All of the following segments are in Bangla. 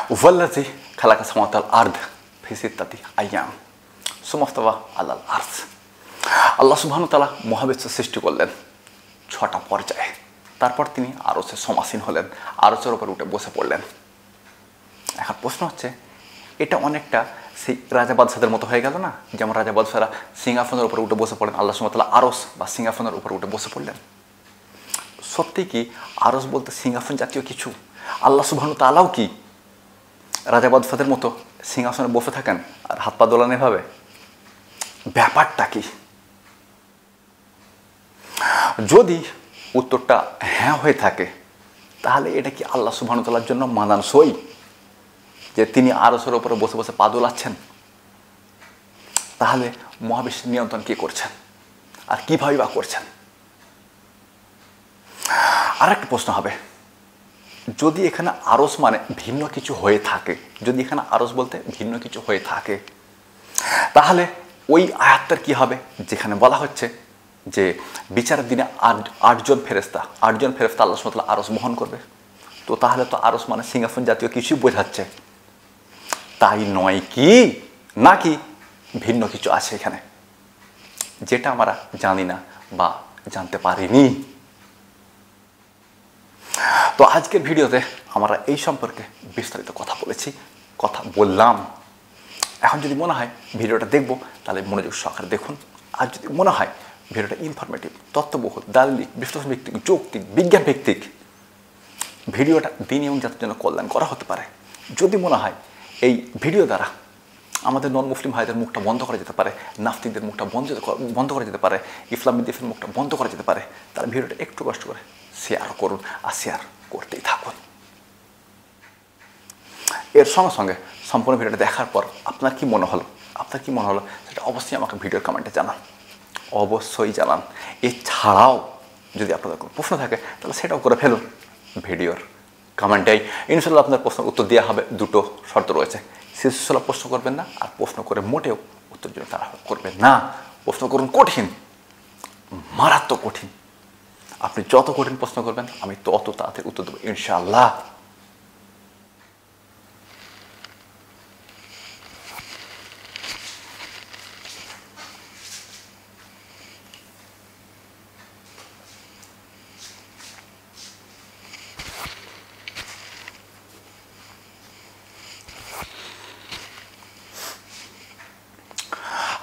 ওয়াল্লাযী খালাকা সামাওয়াতি ওয়াল আরদ ফি সিত্তাতি আইয়াম সুম্মা ইস্তাওয়া আলাল আরশ। আল্লাহ সুবহানাহু ওয়া তাআলা মহাবিশ্ব সৃষ্টি করলেন 6টা পর্যায়ে। তারপর তিনি আরশে সমাসীন হলেন, আরশের উপর উঠে বসে পড়লেন। এখন প্রশ্ন হচ্ছে, এটা অনেকটা সেই রাজা বাদশাদের মতো হয়ে গেল না? যেমন রাজা বাদশারা সিংহাসনের উপরে উঠে বসে পড়লেন, আল্লাহ সুবহানাহু ওয়া তাআলা আরশ বা সিংহাসনের উপর উঠে বসে পড়লেন। সত্যি কি আরশ বলতে সিংহাসন জাতীয় কিছু? আল্লাহ সুবহানাহু ওয়া তাআলাও কি রাজা বাদশাদের মতো সিংহাসনে বসে থাকেন আর হাত পা দোলান এভাবে? ব্যাপারটা কি? যদি উত্তরটা হ্যাঁ হয়ে থাকে, তাহলে এটা কি আল্লাহ সুবহানাহু ওয়া তাআলার জন্য মানানসই যে তিনি আরশের উপরে বসে বসে পা দোলাচ্ছেন? তাহলে মহাবিশ্বের নিয়ন্ত্রণ কে করছেন আর কিভাবে বা করছেন? আর একটা প্রশ্ন হবে, যদি এখানে আরশ মানে ভিন্ন কিছু হয়ে থাকে, যদি এখানে আরশ বলতে ভিন্ন কিছু হয়ে থাকে, তাহলে ওই আয়াতটার কি হবে যেখানে বলা হচ্ছে যে বিচারের দিনে আটজন ফেরেশতা আল্লাহ সুবহানাহু ওয়া তাআলা আরশ বহন করবে? তো তাহলে তো আরশ মানে সিংহাসন জাতীয় কিছুই বোঝাচ্ছে, তাই নয় কি? নাকি ভিন্ন কিছু আছে এখানে যেটা আমরা জানি না বা জানতে পারিনি? তো আজকের ভিডিওতে আমরা এই সম্পর্কে বিস্তারিত কথা বললাম। এখন যদি মনে হয় ভিডিওটা দেখব, তাহলে মনোযোগ সহকারে দেখুন। আর যদি মনে হয় ভিডিওটা ইনফরমেটিভ, তথ্যবহুল, দালিলিক, বিশ্লেষণ ভিত্তিক, যৌক্তিক, বিজ্ঞান ভিত্তিক, ভিডিওটা দিন এবং জাতির জন্য কল্যাণ করা হতে পারে, যদি মনে হয় এই ভিডিও দ্বারা আমাদের নন মুসলিম ভাইদের মুখটা বন্ধ করা যেতে পারে, নাস্তিকদের মুখটা বন্ধ করা যেতে পারে, ইসলামী দেশের মুখটা বন্ধ করা যেতে পারে, তাহলে ভিডিওটা একটু কষ্ট করে শেয়ার করুন আর শেয়ার করতেই থাকুন। এর সঙ্গে সঙ্গে সম্পূর্ণ ভিডিওটা দেখার পর আপনার কি মনে হলো সেটা অবশ্যই আমাকে ভিডিওর কমেন্টে জানান, অবশ্যই জানান। এছাড়াও যদি আপনাদের কোনো প্রশ্ন থাকে তাহলে সেটাও করে ফেলুন ভিডিওর কমেন্টেই। ইনশাআল্লাহ আপনার প্রশ্নের উত্তর দেওয়া হবে। দুটো শর্ত রয়েছে, শিশুসুলভ প্রশ্ন করবেন না, আর প্রশ্ন করে মোটেও উত্তর জন্য তারা করবেন না। প্রশ্ন করুন কঠিন, মারাত্মক কঠিন। আপনি যত কঠিন প্রশ্ন করবেন আমি তত তাড়াতাড়ি উত্তর দেবো ইনশাআল্লাহ।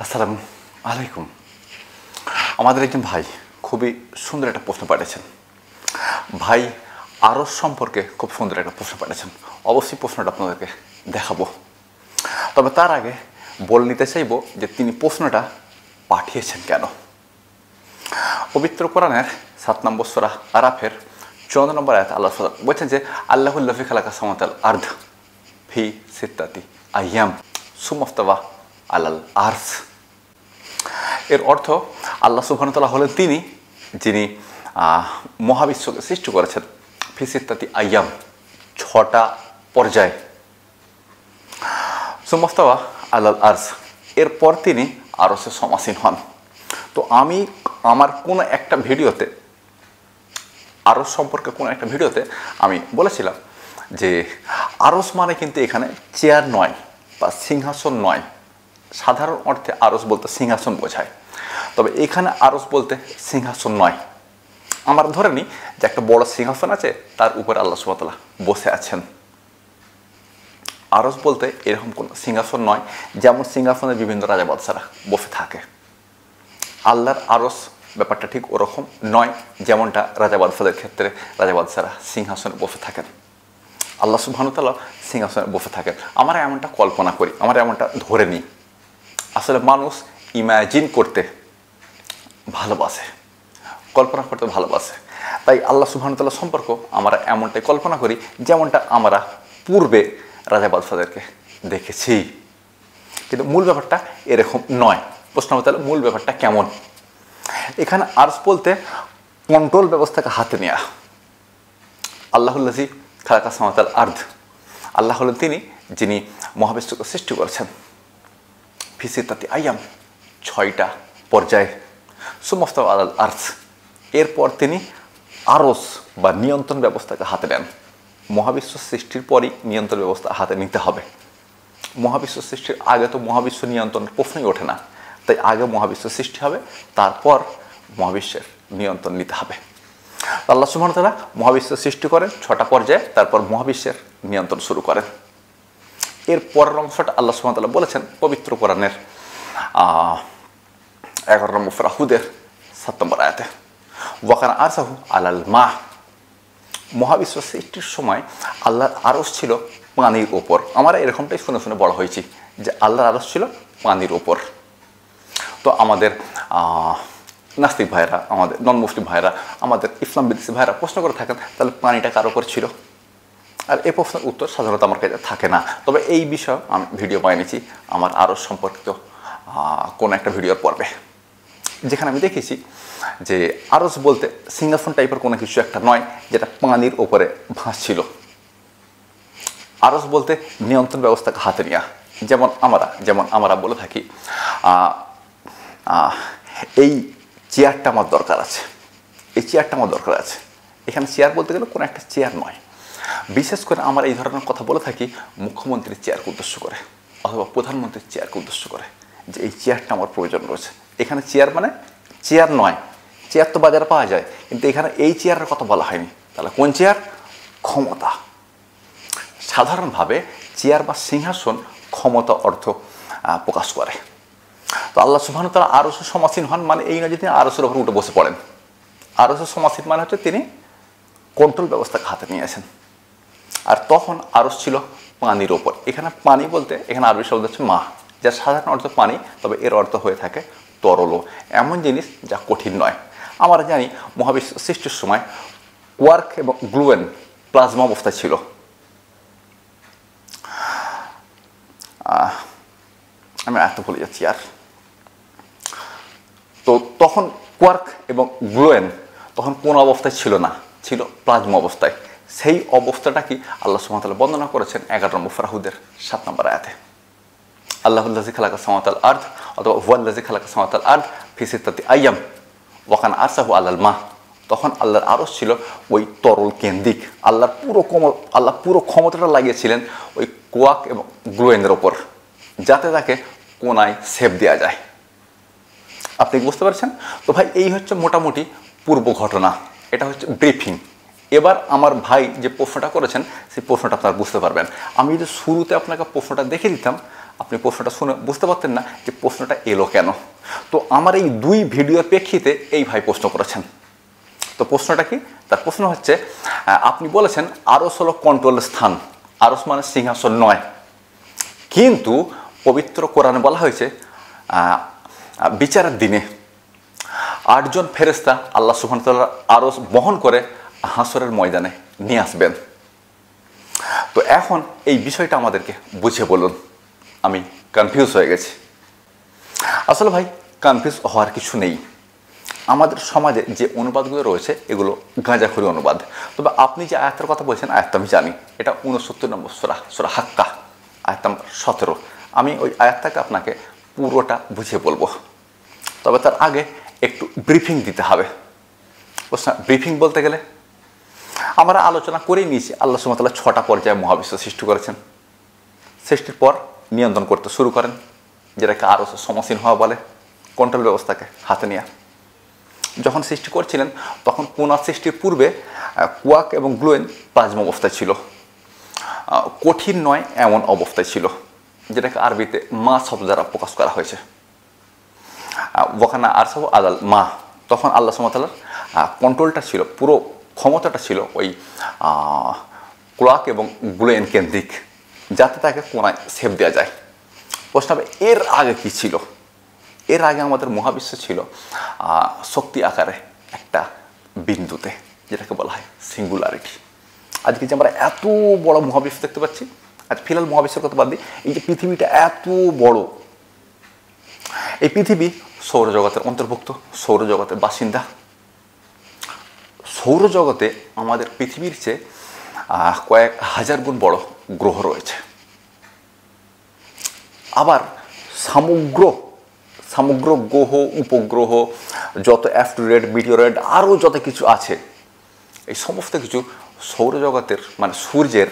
আসসালামু আলাইকুম। আমাদের একজন ভাই খুবই সুন্দর একটা প্রশ্ন পাঠিয়েছেন। ভাই আরশ সম্পর্কে খুব সুন্দর একটা প্রশ্ন পাঠিয়েছেন। অবশ্যই প্রশ্নটা আপনাদেরকে দেখাবো, তবে তার আগে বলে নিতে চাইব যে তিনি প্রশ্নটা পাঠিয়েছেন কেন। পবিত্র কোরআনের 7 নম্বর সূরা আরাফের 14 নম্বর আয়াতে আল্লাহ বলছেন যে আল্লাহুল্লাযী খালাকা সামাওয়াতি ওয়াল আরদ ফি সিত্তাতি আইয়াম সুম্মা ইস্তাওয়া আলাল আরশ। এর অর্থ আল্লাহ সুবহানাহু ওয়া তাআলা হলেন তিনি যিনি মহাবিশ্বকে সৃষ্টি করেছেন ফি সিত্তাতি আইয়াম, 6টা পর্যায়ে, সুম্মা ইস্তাওয়া আলাল আরশ, এরপর তিনি আরশে সমাসীন হন। তো আমি আমার কোনো একটা ভিডিওতে আরশ সম্পর্কে আমি বলেছিলাম যে আরশ মানে কিন্তু এখানে চেয়ার নয় বা সিংহাসন নয়। সাধারণ অর্থে আরশ বলতে সিংহাসন বোঝায়, তবে এখানে আরশ বলতে সিংহাসন নয়। আমরা ধরে নিই যে একটা বড় সিংহাসন আছে, তার উপরে আল্লাহ সুবহানাহু ওয়া তাআলা বসে আছেন। আরশ বলতে এরকম কোনো সিংহাসন নয়, যেমন সিংহাসনে বিভিন্ন রাজা বাদশারা বসে থাকে। আল্লাহর আরশ ব্যাপারটা ঠিক ওরকম নয়, যেমনটা রাজা বাদশাদের ক্ষেত্রে রাজা বাদশারা সিংহাসনে বসে থাকেন, আল্লাহ সুবহানাহু ওয়া তাআলা সিংহাসনে বসে থাকেন। আমরা এমনটা কল্পনা করি, আমরা এমনটা ধরে নিই। আসলে মানুষ ইমাজিন করতে ভালোবাসে, কল্পনা করতে ভালোবাসে, তাই আল্লাহ সুবহানাহু ওয়া তাআলা সম্পর্ক আমরা এমনটাই কল্পনা করি যেমনটা আমরা পূর্বে রাজা বাদশাদেরকে দেখেছি। কিন্তু মূল ব্যাপারটা এরকম নয়। প্রশ্ন হতে হলে মূল ব্যাপারটা কেমন? এখানে আরশ বলতে কন্ট্রোল ব্যবস্থাকে হাতে নেওয়া। আল্লাহুল্লাযী খালাকা সামাওয়াতি ওয়াল আরদ, আল্লাহ হলেন তিনি যিনি মহাবিশ্বকে সৃষ্টি করেছেন ফি সিত্তাতি আইয়াম, 6টা পর্যায়ে, সুম্মা ইস্তাওয়া আলাল আরশ, এরপর তিনি আরশ বা নিয়ন্ত্রণ ব্যবস্থাকে হাতে নেন। মহাবিশ্ব সৃষ্টির পরই নিয়ন্ত্রণ ব্যবস্থা হাতে নিতে হবে। মহাবিশ্ব সৃষ্টির আগে তো মহাবিশ্ব নিয়ন্ত্রণের প্রশ্নই ওঠে না। তাই আগে মহাবিশ্ব সৃষ্টি হবে, তারপর মহাবিশ্বের নিয়ন্ত্রণ নিতে হবে। আল্লাহ সুবহানাহু ওয়া তাআলা মহাবিশ্ব সৃষ্টি করেন 6টা পর্যায়ে, তারপর মহাবিশ্বের নিয়ন্ত্রণ শুরু করেন। এর পরের অংশটা আল্লাহ সুবহানাহু ওয়া তাআলা বলেছেন পবিত্র কোরআনের 11 নম্বর সূরা হুদের 7 নম্বর আয়াতে, ওয়াকানা আরসাহু আলাল মা। মহাবিশ্ব সৃষ্টির সময় আল্লাহর আরশ ছিল পানির ওপর। আমরা এরকমটাই শুনে শুনে বড় হয়েছি যে আল্লাহর আরশ ছিল পানির ওপর। তো আমাদের নাস্তিক ভাইরা, আমাদের নন মুসলিম ভাইরা, আমাদের ইসলাম বিদ্বেষী ভাইরা প্রশ্ন করে থাকেন তাহলে পানিটা কার ওপর ছিল? আর এই প্রশ্নের উত্তর সাধারণত আমার কাছে থাকে না। তবে এই বিষয়ে আমি ভিডিও বানিয়েছি আমার আরশ সম্পর্কিত কোনো একটা ভিডিওর পর্বে, যেখানে আমি দেখেছি যে আরশ বলতে সিংহাসন টাইপের কোনো কিছু একটা নয় যেটা পানির ওপরে ভাসছিল। আরশ বলতে নিয়ন্ত্রণ ব্যবস্থাকে হাতে নেওয়া। যেমন আমরা বলে থাকি এই চেয়ারটা আমার দরকার আছে, এই চেয়ারটা আমার দরকার আছে। এখানে চেয়ার বলতে গেলে কোনো একটা চেয়ার নয়। বিশেষ করে আমরা এই ধরনের কথা বলে থাকি মুখ্যমন্ত্রীর চেয়ারকে উদ্দেশ্য করে অথবা প্রধানমন্ত্রীর চেয়ারকে উদ্দেশ্য করে, যে এই চেয়ারটা আমার প্রয়োজন রয়েছে। এখানে চেয়ার মানে চেয়ার নয়, চেয়ার তো বাজারে পাওয়া যায়, কিন্তু এখানে এই চেয়ারের কথা বলা হয়নি। তাহলে কোন চেয়ার? ক্ষমতা। সাধারণভাবে চেয়ার বা সিংহাসন ক্ষমতা অর্থ প্রকাশ করে। তো আল্লাহ সুবহানাহু ওয়া তাআলা আরশে সমাসীন হন মানে এই নয় যে তিনি আরশের উপর উঠে বসে পড়েন। আরশে সমাসীন মানে হচ্ছে তিনি কন্ট্রোল ব্যবস্থাকে হাতে নিয়েছেন। আর তখন আরশ ছিল পানির ওপর। এখানে পানি বলতে এখানে আরবি শব্দ হচ্ছে মা, যার সাধারণ অর্থ পানি, তবে এর অর্থ হয়ে থাকে তরল, এমন জিনিস যা কঠিন নয়। আমরা জানি মহাবিশ্ব সৃষ্টির সময় কোয়ার্ক এবং গ্লুয়েন প্লাজমা অবস্থায় ছিল। আমি এত ভুলে যাচ্ছি আর। তো তখন কোয়ার্ক এবং গ্লুয়েন তখন কোন অবস্থায় ছিল না, ছিল প্লাজমা অবস্থায়। সেই অবস্থাটা কি আল্লাহ সুবহানাহু ওয়া তাআলা বর্ণনা করেছেন 11 নম্বর সূরা হুদের 7 নম্বর আয়াতে। আল্লাহুল্লাযী খালাকাস সামাওয়াতি ওয়াল আরদ অথবা হুয়াল্লাযী খালাকাস সামাওয়াতি ওয়াল আরদ ফি সিত্তাতি আইয়াম ওয়া কানা আরশুহু আলাল মা। তখন আল্লাহর আরশ ছিল ওই তরল কেন্দ্রিক। আল্লাহ পুরো ক্ষমতাটা লাগিয়েছিলেন ওই কোয়ার্ক এবং গ্লুয়েনের ওপর, যাতে তাকে কোনায় সেভ দেওয়া যায়। আপনি বুঝতে পারছেন? তো ভাই এই হচ্ছে মোটামুটি পূর্ব ঘটনা, এটা হচ্ছে ব্রিফিং। এবার আমার ভাই যে প্রশ্নটা করেছেন সেই প্রশ্নটা আপনারা বুঝতে পারবেন। আমি যদি শুরুতে আপনাকে প্রশ্নটা দেখে দিতাম, আপনি প্রশ্নটা শুনে বুঝতে পারতেন না যে প্রশ্নটা এলো কেন। তো আমার এই 2 ভিডিওর প্রেক্ষিতে এই ভাই প্রশ্ন করেছেন। তো প্রশ্নটা কি? তার প্রশ্ন হচ্ছে, আপনি বলেছেন আরশ হলো কন্ট্রোলের স্থান, আরশ মানে সিংহাসন নয়, কিন্তু পবিত্র কোরআনে বলা হয়েছে বিচারের দিনে 8 জন ফেরেশতা আল্লাহ সুবহানাহু ওয়া তাআলার আরশ বহন করে হাসরের ময়দানে নিয়ে আসবেন। তো এখন এই বিষয়টা আমাদেরকে বুঝে বলুন, আমি কনফিউজ হয়ে গেছি। আসলে ভাই কনফিউজ হওয়ার কিছু নেই। আমাদের সমাজে যে অনুবাদগুলো রয়েছে এগুলো গাঁজাখুরি অনুবাদ। তবে আপনি যে আয়াতের কথা বলছেন আয়াতটা আমি জানি, এটা 69 নম্বর সূরা হাক্কা আয়াত নম্বর 17। আমি ওই আয়াতটাকে আপনাকে পুরোটা বুঝিয়ে বলবো, তবে তার আগে একটু ব্রিফিং দিতে হবে। ব্রিফিং বলতে গেলে আমরা আলোচনা করেই নিয়েছি আল্লাহ সুবহানাহু ওয়া তাআলা 6টা পর্যায়ে মহাবিশ্ব সৃষ্টি করেছেন। সৃষ্টির পর নিয়ন্ত্রণ করতে শুরু করেন, যেটাকে আরশে সমাসীন হওয়া বলে, কন্ট্রোল ব্যবস্থাকে হাতে নেওয়া। যখন সৃষ্টি করছিলেন তখন পুনঃ সৃষ্টির পূর্বে কোয়ার্ক এবং গ্লুয়েন প্লাজমা অবস্থায় ছিল, কঠিন নয় এমন অবস্থায় ছিল, যেটাকে আরবিতে মা শব্দ দ্বারা প্রকাশ করা হয়েছে। ওয়াকানা আরশুহু আলাল মা। তখন আল্লাহ সুবহানাহু ওয়া তাআলার কন্ট্রোলটা ছিল, পুরো ক্ষমতাটা ছিল ওই কোয়ার্ক এবং গ্লুয়েন কেন্দ্রিক, যাতে তাকে কোনায় সেভ দেওয়া যায়। প্রশ্ন হবে এর আগে কি ছিল? এর আগে আমাদের মহাবিশ্ব ছিল শক্তি আকারে একটা বিন্দুতে, যেটাকে বলা হয় সিঙ্গুলারিটি। আজকে যে আমরা এত বড় মহাবিশ্ব দেখতে পাচ্ছি, আজ ফিলহাল মহাবিশ্বের কথা বাদ দিই, এই যে পৃথিবীটা এত বড়, এই পৃথিবী সৌরজগতের অন্তর্ভুক্ত, সৌরজগতের বাসিন্দা। সৌরজগতে আমাদের পৃথিবীর চেয়ে কয়েক হাজার গুণ বড় গ্রহ রয়েছে। আবার সমগ্র গ্রহ, উপগ্রহ, যত অ্যাস্টেরয়েড, মিটিওরয়েড, আরও যত কিছু আছে, এই সমস্ত কিছু সৌরজগতের মানে সূর্যের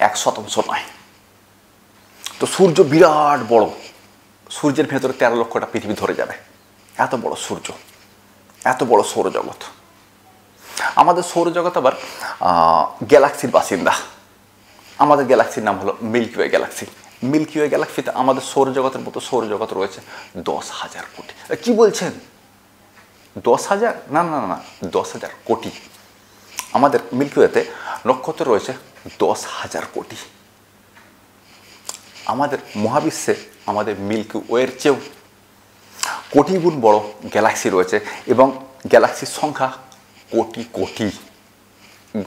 1% নয়। তো সূর্য বিরাট বড়, সূর্যের ভেতরে 13 লক্ষটা পৃথিবী ধরে যাবে, এত বড় সূর্য, এত বড় সৌরজগৎ। আমাদের সৌরজগৎ আবার গ্যালাক্সির বাসিন্দা। আমাদের গ্যালাক্সির নাম হলো Milky Way galaxy. Milky Way গ্যালাক্সিতে আমাদের সৌরজগতের মতো সৌরজগৎ রয়েছে 10,000 কোটি। কি বলছেন 10,000? না না না, 10,000 কোটি। আমাদের মিল্কি ওয়েতে নক্ষত্র রয়েছে 10,000 কোটি। আমাদের মহাবিশ্বে আমাদের মিল্কি ওয়ের চেয়েও কোটি গুণ বড় গ্যালাক্সি রয়েছে, এবং গ্যালাক্সির সংখ্যা কোটি কোটি,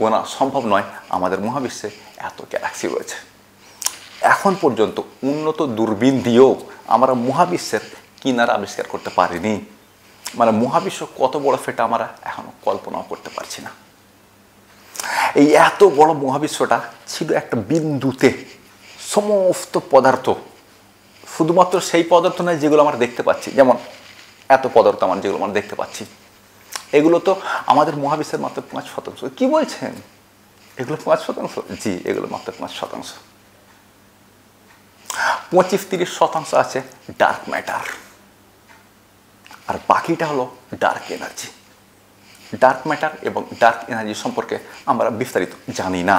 গোনা সম্ভব নয়। আমাদের মহাবিশ্বে এত গ্যালাক্সি রয়েছে। এখন পর্যন্ত উন্নত দূরবীন দিয়েও আমরা মহাবিশ্বের কিনারা আবিষ্কার করতে পারিনি। মানে মহাবিশ্ব কত বড় সেটা আমরা এখনো কল্পনাও করতে পারছি না। এই এত বড় মহাবিশ্বটা ছিল একটা বিন্দুতে। সমস্ত পদার্থ, শুধুমাত্র সেই পদার্থ নয় যেগুলো আমরা দেখতে পাচ্ছি, যেমন এত পদার্থ আমরা যেগুলো আমরা দেখতে পাচ্ছি, এগুলো তো আমাদের মহাবিশ্বের মাত্র 5%। কি বলছেন এগুলো 5%? জি, এগুলো মাত্র 5%। 25-30% আছে ডার্ক ম্যাটার, আর বাকিটা হলো ডার্ক এনার্জি। ডার্ক ম্যাটার এবং ডার্ক এনার্জি সম্পর্কে আমরা বিস্তারিত জানি না,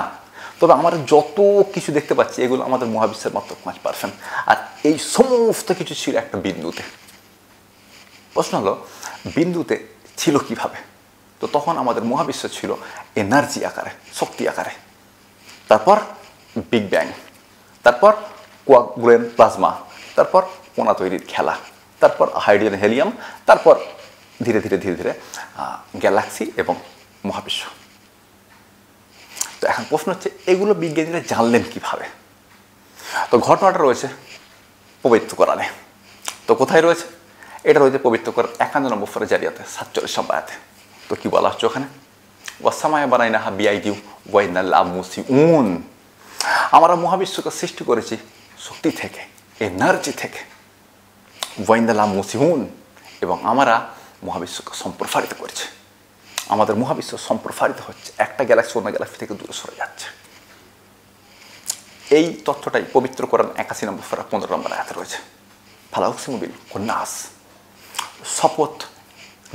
তবে আমরা যত কিছু দেখতে পাচ্ছি এগুলো আমাদের মহাবিশ্বের মাত্র 5%। আর এই সমস্ত কিছু ছিল একটা বিন্দুতে। প্রশ্ন হলো বিন্দুতে ছিল কিভাবে? তো তখন আমাদের মহাবিশ্ব ছিল এনার্জি আকারে, শক্তি আকারে। তারপর বিগ ব্যাং, তারপর কোয়াগুলেন্ট প্লাজমা, তারপর কণা তৈরির খেলা, তারপর হাইড্রোজেন হেলিয়াম, তারপর ধীরে ধীরে ধীরে ধীরে গ্যালাক্সি এবং মহাবিশ্ব। তো এখন প্রশ্ন হচ্ছে এগুলো বিজ্ঞানীরা জানলেন কিভাবে? তো ঘটনাটা রয়েছে পবিত্র কোরআনে। তো কোথায় রয়েছে? এটা রয়েছে পবিত্র কোরআন 51 নম্বর সূরা জারিয়াতে 47 নম্বর আয়াতে। তো কি বলা হচ্ছে ওখানে? ওয়াসামায়া বানাইনাহা বিআইদি ওয়া ইন্না লামুসিউন। আমরা মহাবিশ্বকে সৃষ্টি করেছি শক্তি থেকে, এনার্জি থেকে। ওয়া ইন্না লামুসিউন, এবং আমরা মহাবিশ্বকে সম্প্রসারিত করছি। আমাদের মহাবিশ্ব সম্প্রসারিত হচ্ছে, একটা গ্যালাক্সি অন্য গ্যালাক্সি থেকে দূরে সরে যাচ্ছে। এই তথ্যটাই পবিত্র কোরআন 81 নম্বর সূরা 15 নম্বর আয়াতে রয়েছে। ফালা উকসিমু বিল কুন্নাস, শপথ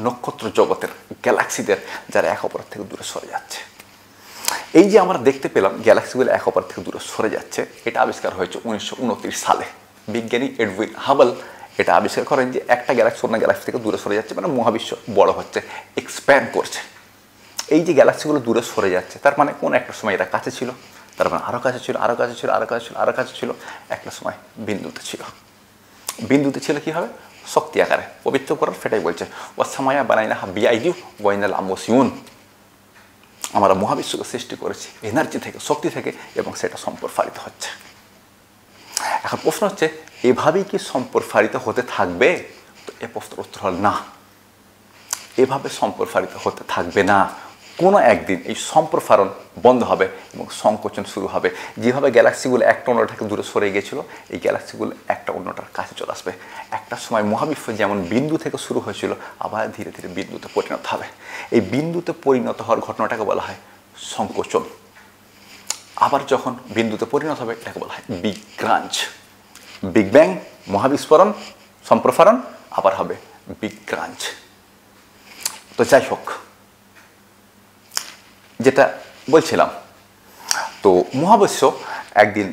নক্ষত্র জগতের গ্যালাক্সিদের যারা এক অপরের থেকে দূরে সরে যাচ্ছে। এই যে আমরা দেখতে পেলাম গ্যালাক্সিগুলো এক অপর থেকে দূরে সরে যাচ্ছে, এটা আবিষ্কার হয়েছে 1929 সালে। বিজ্ঞানী এডউইন হাবল এটা আবিষ্কার করেন যে একটা গ্যালাক্সি অন্য গ্যালাক্সি থেকে দূরে সরে যাচ্ছে, মানে মহাবিশ্ব বড় হচ্ছে, এক্সপ্যান্ড করছে। এই যে গ্যালাক্সিগুলো দূরে সরে যাচ্ছে, তার মানে কোন একটা সময় এরা কাছে ছিল, তার মানে আরও কাছে ছিল, আরও কাছে ছিল, আরও কাছে ছিল, আরও কাছে ছিল, একটা সময় বিন্দুতে ছিল। বিন্দুতে ছিল কীভাবে? শক্তি আকারে। পবিত্র কোরআন সেটাই বলছে, ওয়াসামায়া বানাইনাহা বিআইদি ওয়া ইন্না লামুসিউন। আমরা মহাবিশ্বকে সৃষ্টি করেছি এনার্জি থেকে, শক্তি থেকে, এবং সেটা সম্প্রসারিত হচ্ছে। এখন প্রশ্ন হচ্ছে এভাবেই কি সম্প্রসারিত হতে থাকবে? তো এ প্রশ্নের উত্তর হল না, এভাবে সম্প্রসারিত হতে থাকবে না। কোনো একদিন এই সম্প্রসারণ বন্ধ হবে এবং সংকোচন শুরু হবে। যেভাবে গ্যালাক্সিগুলো একটা অন্যটাকে দূরে সরে গিয়েছিল, এই গ্যালাক্সিগুলো একটা অন্যটার কাছে চলে আসবে। একটা সময় মহাবিশ্ব যেমন বিন্দু থেকে শুরু হয়েছিল, আবার ধীরে ধীরে বিন্দুতে পরিণত হবে। এই বিন্দুতে পরিণত হওয়ার ঘটনাটাকে বলা হয় সংকোচন। আবার যখন বিন্দুতে পরিণত হবে, এটাকে বলা হয় বিগ ক্রাঞ্চ। বিগ ব্যাং, মহাবিস্ফোরণ, সম্প্রসারণ, আবার হবে বিগ ক্রাঞ্চ। তো যাই হোক, যেটা বলছিলাম, তো মহাবিশ্ব একদিন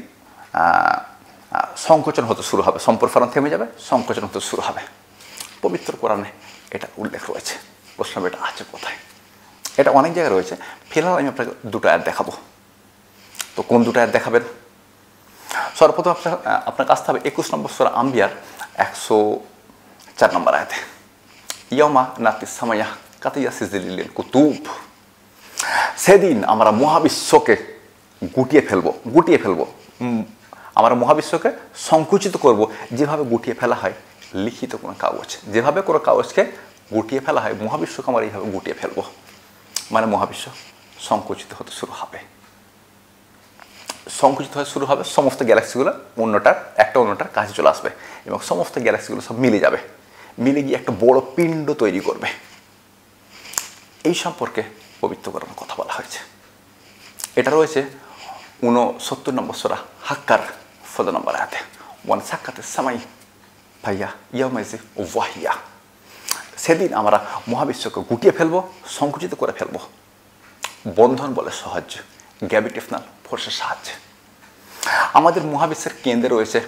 সংকোচন হতে শুরু হবে, সম্প্রসারণ থেমে যাবে, সংকোচন হতে শুরু হবে। পবিত্র কোরআনে এটা উল্লেখ রয়েছে। প্রশ্ন এটা আছে কোথায়? এটা অনেক জায়গায় রয়েছে। ফিলহাল আমি আপনাকে দুটো আয়াত দেখাবো। তো কোন দুটো আয়াত দেখাবেন? সর্বপ্রথম আপনার কাছে হবে 21 নম্বর সূরা আম্বিয়ার 104 নম্বর আয়াতে। ইয়ামা নাতিস সামাইয়া কাতিয়াসিজিলিল কুতুব। সেদিন আমরা মহাবিশ্বকে গুটিয়ে ফেলবো। আমরা মহাবিশ্বকে সংকুচিত করব, যেভাবে গুটিয়ে ফেলা হয় লিখিত কোনো কাগজ। যেভাবে কোনো কাগজকে গুটিয়ে ফেলা হয়, মহাবিশ্বকে আমরা এইভাবে গুটিয়ে ফেলবো। মানে মহাবিশ্ব সংকুচিত হতে শুরু হবে। সংকুচিত হতে শুরু হবে, সমস্ত গ্যালাক্সিগুলো একটা অন্যটার কাছে চলে আসবে, এবং সমস্ত গ্যালাক্সিগুলো সব মিলে যাবে। মিলে গিয়ে একটা বড় পিণ্ড তৈরি করবে। এই সম্পর্কে পবিত্র কোরআনের কথা বলা হয়েছে। এটা রয়েছে 69 নম্বর সূরা হাক্কার 14 নম্বর আয়াতে, ওয়ান সাক্কাতে সামাই ভাইয়া ইয়ামাইজি ওয়াহিয়া। সেদিন আমরা মহাবিশ্বকে গুটিয়ে ফেলবো, সংকুচিত করে ফেলবো বন্ধন বলে সাহায্য, গ্র্যাভিটেশনাল ফোর্সের সাহায্যে। আমাদের মহাবিশ্বের কেন্দ্রে রয়েছে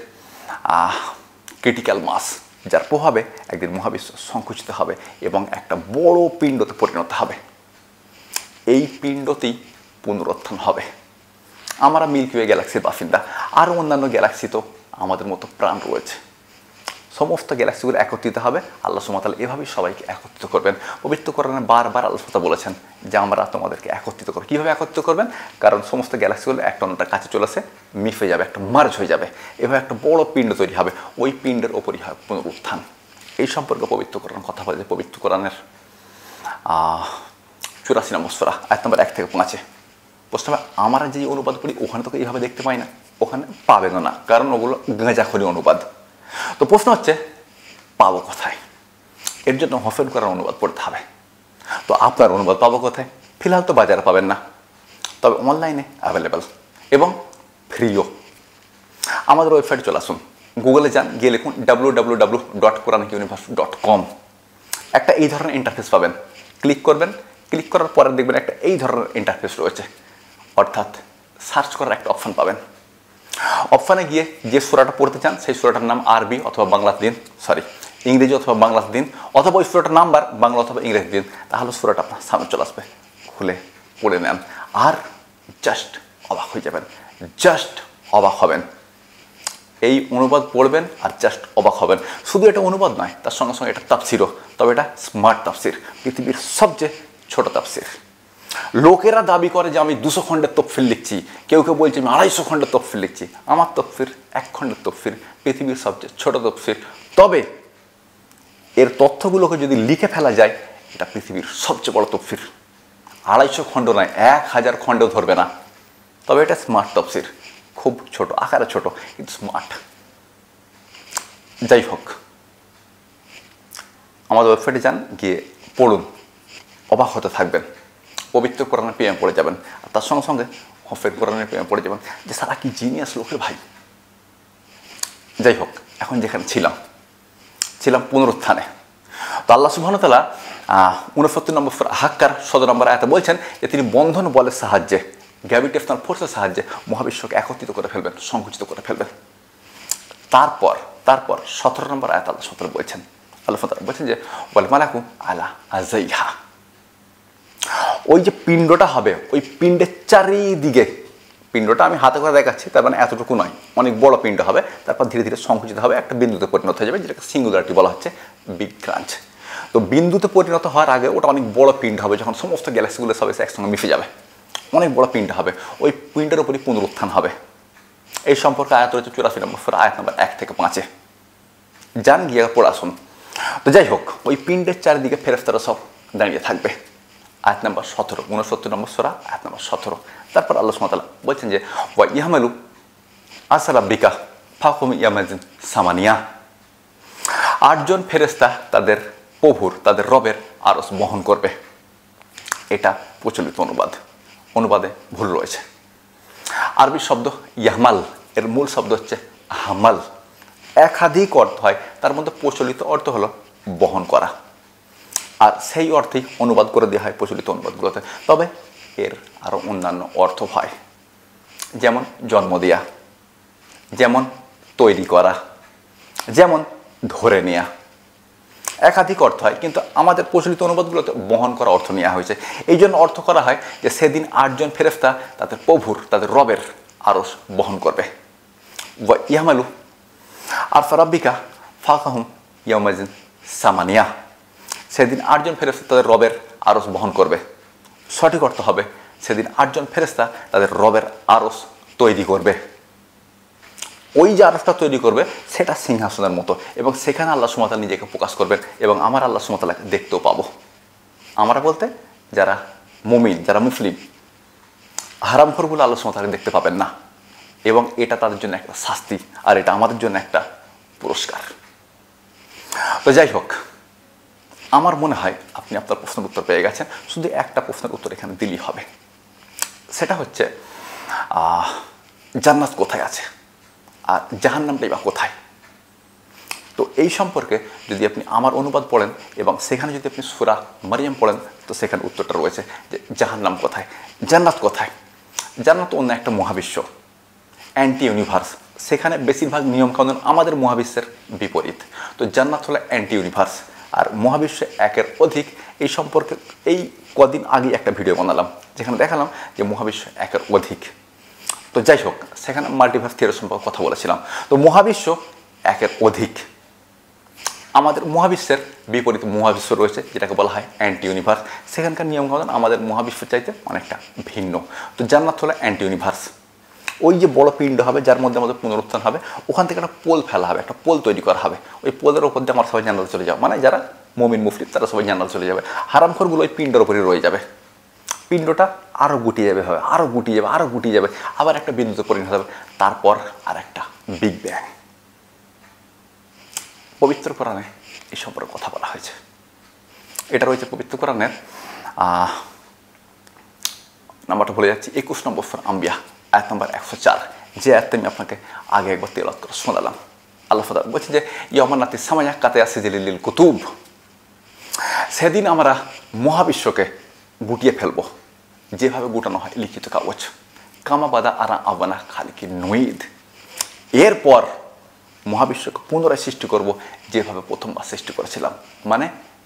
ক্রিটিক্যাল মাস, যার প্রভাবে একদিন মহাবিশ্ব সংকুচিত হবে এবং একটা বড় পিণ্ডতে পরিণত হবে। এই পিণ্ডতেই পুনরুত্থান হবে। আমরা মিল্কি ওয়ে গ্যালাক্সির বাসিন্দা, আরও অন্যান্য গ্যালাক্সি তো আমাদের মতো প্রাণ রয়েছে। সমস্ত গ্যালাক্সিগুলো একত্রিত হবে, আল্লাহ সুবহানাহু ওয়া তাআলা এভাবেই সবাইকে একত্রিত করবেন। পবিত্র কোরআনে বারবার আল্লাহ সুবহানাহু ওয়া তাআলা বলেছেন যে আমরা তোমাদেরকে একত্রিত করব। কীভাবে একত্রিত করবেন? কারণ সমস্ত গ্যালাক্সিগুলো একটা অন্যটার কাছে চলেছে, মিফে যাবে, একটা মার্জ হয়ে যাবে, এভাবে একটা বড় পিণ্ড তৈরি হবে, ওই পিণ্ডের ওপরই হয় পুনরুত্থান। এই সম্পর্কে পবিত্র কোরআন কথা বলে যে পবিত্র কোরআনের 84 নম্বর সূরা আয়াত নম্বর 1 থেকে 5। প্রশ্ন হবে, আমরা যে অনুবাদ করি ওখানে তো এইভাবে দেখতে পাই না, ওখানে পাবেনও না, কারণ ওগুলো গাঁজাখড়ি অনুবাদ। তো প্রশ্ন হচ্ছে পাবো কোথায়? এর জন্য হফেন করার অনুবাদ পড়তে হবে। তো আপনার অনুবাদ পাবো কোথায়? ফিলহাল তো বাজারে পাবেন না, তবে অনলাইনে অ্যাভেলেবেল এবং ফ্রিও। আমাদের ওয়েবসাইটে চলে আসুন, গুগলে যান, গিয়ে লিখুন www.quranicuniverse.com। একটা এই ধরনের ইন্টারফেস পাবেন, ক্লিক করবেন, ক্লিক করার পরে দেখবেন একটা এই ধরনের ইন্টারফেস রয়েছে, অর্থাৎ সার্চ করার একটা অপশান পাবেন। অপশানে গিয়ে যে সূরাটা পড়তে চান সেই সূরাটার নাম আরবি অথবা বাংলা দিন, ইংরেজি অথবা বাংলা দিন, অথবা ওই সূরাটার নাম্বার বাংলা অথবা ইংরেজি দিন, তাহলে সূরাটা আপনার সামনে চলে আসবে। খুলে পড়ে নেন আর জাস্ট অবাক হয়ে যাবেন, জাস্ট অবাক হবেন। এই অনুবাদ পড়বেন আর জাস্ট অবাক হবেন। শুধু এটা অনুবাদ নয়, তার সঙ্গে সঙ্গে এটা তাফসিরও, তবে এটা স্মার্ট তাফসির, পৃথিবীর সবচেয়ে ছোট তাফসির। লোকেরা দাবি করে যে আমি 200 খণ্ডের তফসির লিখছি, কেউ কেউ বলছে আমি 250 খণ্ডের তফসির লিখছি। আমার তফসির 1 খণ্ডের তফসির, পৃথিবীর সবচেয়ে ছোট তফসির। তবে এর তথ্যগুলোকে যদি লিখে ফেলা যায়, এটা পৃথিবীর সবচেয়ে বড় তফসির। 250 খণ্ড নয়, 1000 খণ্ডেও ধরবে না। তবে এটা স্মার্ট তফসির, খুব ছোট আকারে, ছোট কিন্তু স্মার্ট। যাই হোক, আমাদের ওয়েবসাইটে যান, গিয়ে পড়ুন, অবাক হতে থাকবেন। পবিত্র কোরআনের প্রেমে পড়ে যাবেন, আর তার সঙ্গে সঙ্গে হফেজ কোরআনের প্রেমে পড়ে যাবেন যে সারা কি জিনিয়াস লোকের ভাই। যাই হোক, এখন যেখানে ছিলাম পুনরুত্থানে। তো আল্লাহ সুবহানাহু ওয়া তাআলা 69 নম্বর সূরা হাক্কার 17 নম্বর আয়াতে বলছেন যে তিনি বন্ধন বলের সাহায্যে, গ্র্যাভিটেশনাল ফোর্সের সাহায্যে মহাবিশ্বকে একত্রিত করে ফেলবেন, সংকুচিত করে ফেলবেন। তারপর 17 নম্বর আয়াত আল্লাহ সুবহানাহু ওয়া তাআলা বলছেন, যে ওয়াল মালাকু আলা আযাইহা। ওই যে পিণ্ডটা হবে, ওই পিণ্ডের চারিদিকে, পিণ্ডটা আমি হাতে করে দেখাচ্ছি, তার মানে এতটুকু নয়, অনেক বড় পিণ্ড হবে। তারপর ধীরে ধীরে সংকুচিত হবে, একটা বিন্দুতে পরিণত হয়ে যাবে, যেটাকে সিঙ্গুলারিটি বলা হচ্ছে, বিগ ক্রাঞ্চ। তো বিন্দুতে পরিণত হওয়ার আগে ওটা অনেক বড় পিণ্ড হবে, যখন সমস্ত গ্যালাক্সিগুলো সব এসে একসঙ্গে মিশে যাবে, অনেক বড় পিণ্ড হবে। ওই পিণ্ডের উপরই পুনরুত্থান হবে। এই সম্পর্কে আয়াত রয়েছে 84 নম্বর সূরা আয়াত নম্বর 1 থেকে 5। যান, গিয়ে পড়ে আসুন। তো যাই হোক, ওই পিণ্ডের চারিদিকে ফেরেশতারা সব দাঁড়িয়ে থাকবে। আয়াত নম্বর 17, 69 নম্বর সূরা আয়াত নম্বর 17। তারপর আল্লাহ সুবহানাহু ওয়া তাআলা বলছেন যে ওয়া ইয়াহমালু আসরাব্বিকা ফাকুম ইয়ামাজিন সামানিয়া। 8 জন ফেরেশতা তাদের প্রভুর, তাদের রবের আরশ বহন করবে। এটা প্রচলিত অনুবাদে ভুল রয়েছে। আরবি শব্দ ইয়াহমাল, এর মূল শব্দ হচ্ছে হামাল। একাধিক অর্থ হয়, তার মধ্যে প্রচলিত অর্থ হলো বহন করা, আর সেই অর্থেই অনুবাদ করে দেওয়া হয় প্রচলিত অনুবাদগুলোতে। তবে এর আরও অন্যান্য অর্থ হয়, যেমন জন্ম দেয়া, যেমন তৈরি করা, যেমন ধরে নেওয়া। একাধিক অর্থ হয়, কিন্তু আমাদের প্রচলিত অনুবাদগুলোতে বহন করা অর্থ নেওয়া হয়েছে। এই জন্য অর্থ করা হয় যে সেদিন 8 জন ফেরেশতা তাদের প্রভুর, তাদের রবের আরশ বহন করবে। ওয়া ইয়াহমালু আরশা রাব্বিকা ফাওকাহুম ইয়াওমাইজিন সামানিয়া। সেদিন 8 জন ফেরেশতা তাদের রবের আরশ বহন করবে। সঠিক অর্থ হবে সেদিন 8 জন ফেরেশতা তাদের রবের আরশ তৈরি করবে। ওই যে আরশটা তৈরি করবে সেটা সিংহাসনের মতো, এবং সেখানে আল্লাহ সুবহানাহু ওয়া তাআলা নিজেকে প্রকাশ করবেন, এবং আমার আল্লাহ সুবহানাহু ওয়া তাআলাকে দেখতেও পাবো। আমরা বলতে যারা মুমিন, যারা মুসলিম, হারামখোরগুলো আল্লাহ সুবহানাহু ওয়া তাআলাকে দেখতে পাবেন না, এবং এটা তাদের জন্য একটা শাস্তি, আর এটা আমাদের জন্য একটা পুরস্কার। তো যাই হোক, আমার মনে হয় আপনি আপনার প্রশ্নের উত্তর পেয়ে গেছেন, শুধু একটা প্রশ্নের উত্তর এখানে দিলেই হবে। সেটা হচ্ছে জান্নাত কোথায় আছে আর জাহান্নামটাই বা কোথায়। তো এই সম্পর্কে যদি আপনি আমার অনুবাদ পড়েন এবং সেখানে যদি আপনি সূরা মারিয়াম পড়েন, তো সেখানে উত্তরটা রয়েছে যে জাহান্নাম কোথায়, জান্নাত কোথায়। জান্নাত অন্য একটা মহাবিশ্ব, অ্যান্টি ইউনিভার্স, সেখানে বেশিরভাগ নিয়মকানুন আমাদের মহাবিশ্বের বিপরীত। তো জান্নাত হলো অ্যান্টি ইউনিভার্স আর মহাবিশ্বে একের অধিক। এই সম্পর্কে এই কদিন আগে একটা ভিডিও বানালাম যেখানে দেখালাম যে মহাবিশ্ব একের অধিক। তো যাই হোক, সেখানে মাল্টিভার্স থিওরি সম্পর্কে কথা বলেছিলাম। তো মহাবিশ্ব একের অধিক, আমাদের মহাবিশ্বের বিপরীত মহাবিশ্ব রয়েছে যেটাকে বলা হয় অ্যান্টি ইউনিভার্স। সেখানকার নিয়মকানুন আমাদের মহাবিশ্বের চাইতে অনেকটা ভিন্ন। তো জান্নাত হলো অ্যান্টি ইউনিভার্স। ওই যে বড় পিণ্ড হবে যার মধ্যে আমাদের পুনরুত্থান হবে, ওখান থেকে একটা পোল ফেলা হবে, একটা পোল তৈরি করা হবে। ওই পোলের ওপর দিয়ে আমার সবাই জান্নাতে চলে যাবে, মানে যারা মুমিন মুফলিদ তারা সবাই জান্নাতে চলে যাবে। হারামখোরগুলো ওই পিণ্ডের ওপরই রয়ে যাবে। পিণ্ডটা আরও গুটিয়ে যাবে, হবে আরও গুটিয়ে যাবে, আরও গুটিয়ে যাবে, আবার একটা বিন্দুতে পরিণত হবে, তারপর আর একটা বিগ ব্যাং। পবিত্র কোরআনে এই সম্পর্কে কথা বলা হয়েছে। এটা রয়েছে পবিত্র কোরআনের নাম্বারটা ভুলে যাচ্ছি, 21 নম্বর সূরা আম্বিয়া আয়াত নম্বর 104, যে আয়াতটা আমি আপনাকে আগে একবার তেলাওয়াত করে শোনালাম। আল্লাহ তাআলা বলছেন যে ইয়ামানাতি সামায়া কাতায়া সিজিলিল কুতুব, সেদিন আমরা মহাবিশ্বকে গুটিয়ে ফেলবো যেভাবে গুটানো হয় লিখিত কাগজ। কামা বাদা আরা আবানা খালিকি নঈদ, এরপর মহাবিশ্বকে পুনরায় সৃষ্টি করব যেভাবে প্রথমবার সৃষ্টি করেছিলাম। মানে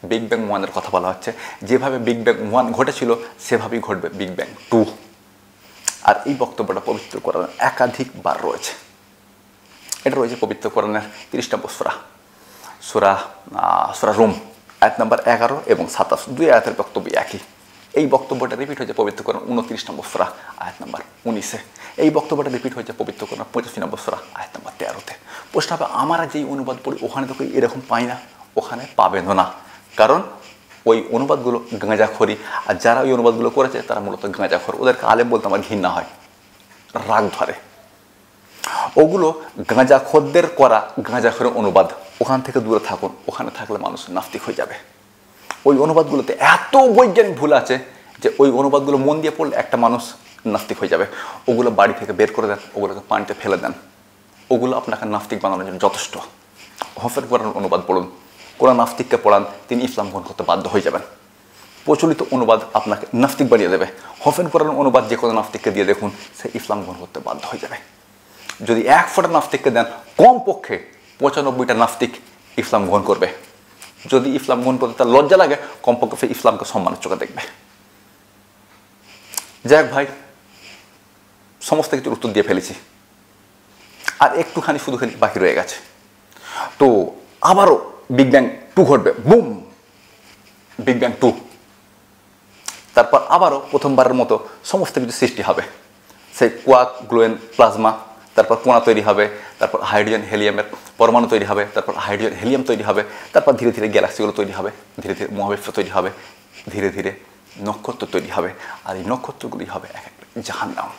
বিগ ব্যাং 1-এর কথা বলা হচ্ছে। যেভাবে বিগ ব্যাং 1 ঘটেছিল সেভাবেই ঘটবে বিগ ব্যাং 2। আর এই বক্তব্যটা পবিত্র কোরআনের একাধিকবার রয়েছে। এটা রয়েছে পবিত্র কোরআনের 30 নম্বর সূরা রুম আয়াত নম্বর 11 এবং 27, দুই আয়াতের বক্তব্য একই। এই বক্তব্যটা রিপিট হয়েছে পবিত্র কোরআন 29 নম্বর সূরা আয়াত নম্বর 19-এ। এই বক্তব্যটা রিপিট হয়েছে পবিত্র কোরআন 85 নম্বর সূরা আয়াত নম্বর 13-তে। প্রশ্ন হবে, আমরা যেই অনুবাদ পড়ি ওখানে তো এরকম পাই না। ওখানে পাবেন না, কারণ ওই অনুবাদগুলো গাঁজাখড়ি। আর যারা ওই অনুবাদগুলো করেছে তারা মূলত গাঁজাখড়। ওদেরকে আলেম বলতে আমার ঘৃণা হয়, রাগ ধরে। ওগুলো গাঁজাখড়দের করা গাঁজাখড়ের অনুবাদ। ওখান থেকে দূরে থাকুন, ওখানে থাকলে মানুষ নাস্তিক হয়ে যাবে। ওই অনুবাদগুলোতে এত বৈজ্ঞানিক ভুল আছে যে ওই অনুবাদগুলো মন দিয়ে পড়লে একটা মানুষ নাস্তিক হয়ে যাবে। ওগুলো বাড়ি থেকে বের করে দেন, ওগুলোকে পানিতে ফেলে দেন। ওগুলো আপনাকে নাস্তিক বানানোর জন্য যথেষ্ট। হফের কোরআন অনুবাদ পড়ুন, কোরআন নাস্তিককে পড়ান, তিনি ইসলাম গ্রহণ করতে বাধ্য হয়ে যাবেন। প্রচলিত অনুবাদ আপনাকে নাস্তিক বানিয়ে দেবে। হফের কোরআন অনুবাদ যে কোনো নাস্তিককে দিয়ে দেখুন, সে ইসলাম গ্রহণ করতে বাধ্য হয়ে যাবে। যদি 1 ফোঁটা নাস্তিককে দেন, কমপক্ষে 95টা নাস্তিক ইসলাম গ্রহণ করবে। যদি ইসলাম গ্রহণ করতে তার লজ্জা লাগে, কমপক্ষে সে ইসলামকে সম্মানের চোখে দেখবে। যাক ভাই, সমস্ত কিছুর উত্তর দিয়ে ফেলেছি, আর একটুখানি শুধুখানি বাকি রয়ে গেছে। তো আবারও বিগ ব্যাং 2 ঘটবে, বুম, বিগ ব্যাং 2। তারপর আবারও প্রথমবারের মতো সমস্ত কিছু সৃষ্টি হবে। সেই কোয়াক, গ্লোয়েন, প্লাজমা, তারপর কণা তৈরি হবে, তারপর হাইড্রোজেন হিলিয়ামের পরমাণু তৈরি হবে, তারপর হাইড্রোজেন হিলিয়াম তৈরি হবে, তারপর ধীরে ধীরে গ্যালাক্সিগুলো তৈরি হবে, ধীরে ধীরে মহাবিশ্ব তৈরি হবে, ধীরে ধীরে নক্ষত্র তৈরি হবে। আর এই নক্ষত্রগুলি হবে এক একটা জাহান্নাম।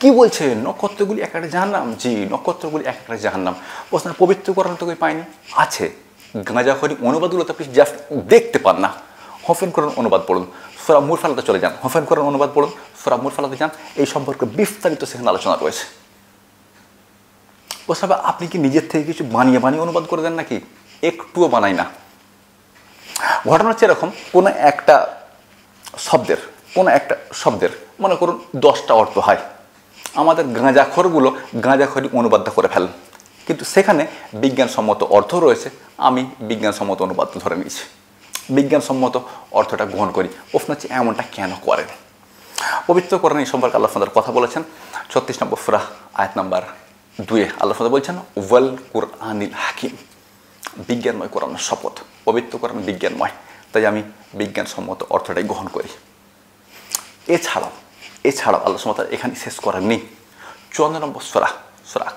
কি বলছে, নক্ষত্রগুলি এক একটা জাহান্নাম? জি, নক্ষত্রগুলি এক একটা জাহান্নাম। প্রশ্ন, পবিত্র কোরআন তো কই পাইনি? আছে, গাঁজাখড়ি অনুবাদগুলোতে আপনি জাস্ট দেখতে পান না। হফেন কোরআন অনুবাদ পড়ুন, সূরা মুরসালাতে চলে যান, হফেন কোরআন অনুবাদ পড়ুন, সূরা মুরসালাতে যান, এই সম্পর্কে বিস্তারিত সেখানে আলোচনা রয়েছে। প্রশ্ন, আপনি কি নিজের থেকে কিছু বানিয়ে বানিয়ে অনুবাদ করে দেন নাকি? একটুও বানাই না। ঘটনা হচ্ছে এরকম, কোনো একটা শব্দের মনে করুন 10টা অর্থ হয়। আমাদের গাঁজাখড়গুলো গাঁজাখড়ি অনুবাদটা করে ফেলেন, কিন্তু সেখানে বিজ্ঞানসম্মত অর্থ রয়েছে। আমি বিজ্ঞানসম্মত অনুবাদ ধরে নিয়েছি, বিজ্ঞানসম্মত অর্থটা গ্রহণ করি। প্রশ্ন হচ্ছে এমনটা কেন করেন? পবিত্র কোরআন এই সম্পর্কে আল্লাহ তাআলা কথা বলেছেন 36 নম্বর সূরা আয়াত নম্বর 2-এ। আল্লাহ তাআলা বলছেন ওয়াল কুরআনিল হাকিম, বিজ্ঞানময় কোরআনের শপথ। পবিত্র কোরআন বিজ্ঞানময়, তাই আমি বিজ্ঞানসম্মত অর্থটাই গ্রহণ করি। এছাড়াও আল্লাহ সুবহানাহু ওয়া তাআলা এখানে শেষ করেননি। 54 নম্বর সূরা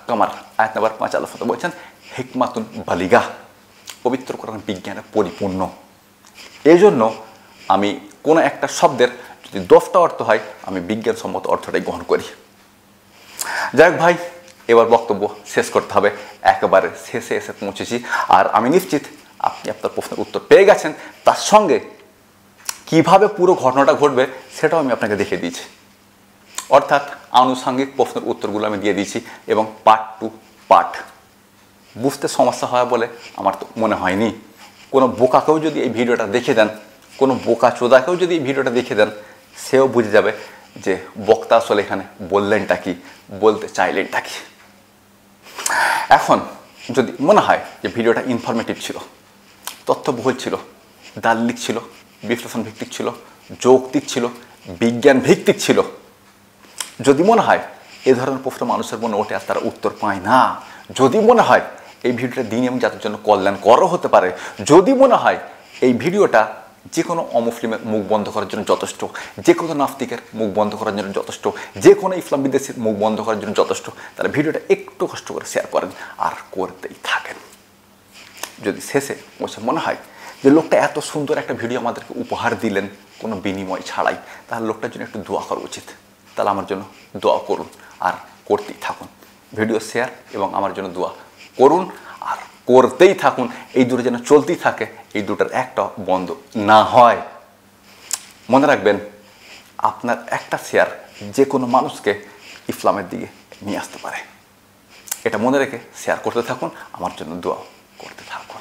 কামার আয়াত নম্বর 5 আল্লাহ তাআলা বলছেন হিকমাতুন বালিগা, পবিত্র কোরআন বিজ্ঞানে পরিপূর্ণ। এই জন্য আমি কোনো একটা শব্দের যদি 10টা অর্থ হয়, আমি বিজ্ঞানসম্মত অর্থটাই গ্রহণ করি। যাই হোক ভাই, এবার বক্তব্য শেষ করতে হবে, একেবারে শেষে এসে পৌঁছেছি। আর আমি নিশ্চিত আপনি আপনার প্রশ্নের উত্তর পেয়ে গেছেন, তার সঙ্গে কিভাবে পুরো ঘটনাটা ঘটবে সেটাও আমি আপনাকে দেখিয়ে দিয়েছি। অর্থাৎ আনুষঙ্গিক প্রশ্নের উত্তরগুলো আমি দিয়ে দিয়েছি এবং পার্ট টু পার্ট। বুঝতে সমস্যা হয় বলে আমার তো মনে হয়নি। কোনো বোকাকেও যদি এই ভিডিওটা দেখে দেন, কোনো বোকা চোদাকেও যদি এই ভিডিওটা দেখে দেন, সেও বুঝে যাবে যে বক্তা আসলে এখানে বললেনটা কি, বলতে চাইলেনটা কি। এখন যদি মনে হয় যে ভিডিওটা ইনফরমেটিভ ছিল, তথ্যবহুল ছিল, দার্লিক ছিল, বিশ্লেষণ ভিত্তিক ছিল, যৌক্তিক ছিল, বিজ্ঞান ভিত্তিক ছিল, যদি মনে হয় এ ধরনের প্রশ্ন মানুষের মনে ওঠে আর তারা উত্তর পায় না, যদি মনে হয় এই ভিডিওটা দিন এবং জাতির জন্য কল্যাণকরও হতে পারে, যদি মনে হয় এই ভিডিওটা যে কোনো অমুসলিমের মুখ বন্ধ করার জন্য যথেষ্ট, যে কোনো নাস্তিকের মুখ বন্ধ করার জন্য যথেষ্ট, যে কোনো ইসলাম বিদ্বেষীর মুখ বন্ধ করার জন্য যথেষ্ট, তাহলে ভিডিওটা একটু কষ্ট করে শেয়ার করেন আর করতেই থাকেন। যদি শেষে বসে মনে হয় যে লোকটা এত সুন্দর একটা ভিডিও আমাদেরকে উপহার দিলেন কোনো বিনিময় ছাড়াই, তাহলে লোকটার জন্য একটু দোয়া করা উচিত। তাহলে আমার জন্য দোয়া করুন আর করতেই থাকুন। ভিডিও শেয়ার এবং আমার জন্য দোয়া করুন আর করতেই থাকুন। এই দুটো যেন চলতেই থাকে, এই দুটার একটা বন্ধ না হয়। মনে রাখবেন, আপনার একটা শেয়ার যে কোনো মানুষকে ইসলামের দিকে নিয়ে আসতে পারে। এটা মনে রেখে শেয়ার করতে থাকুন, আমার জন্য দোয়া করতে থাকুন।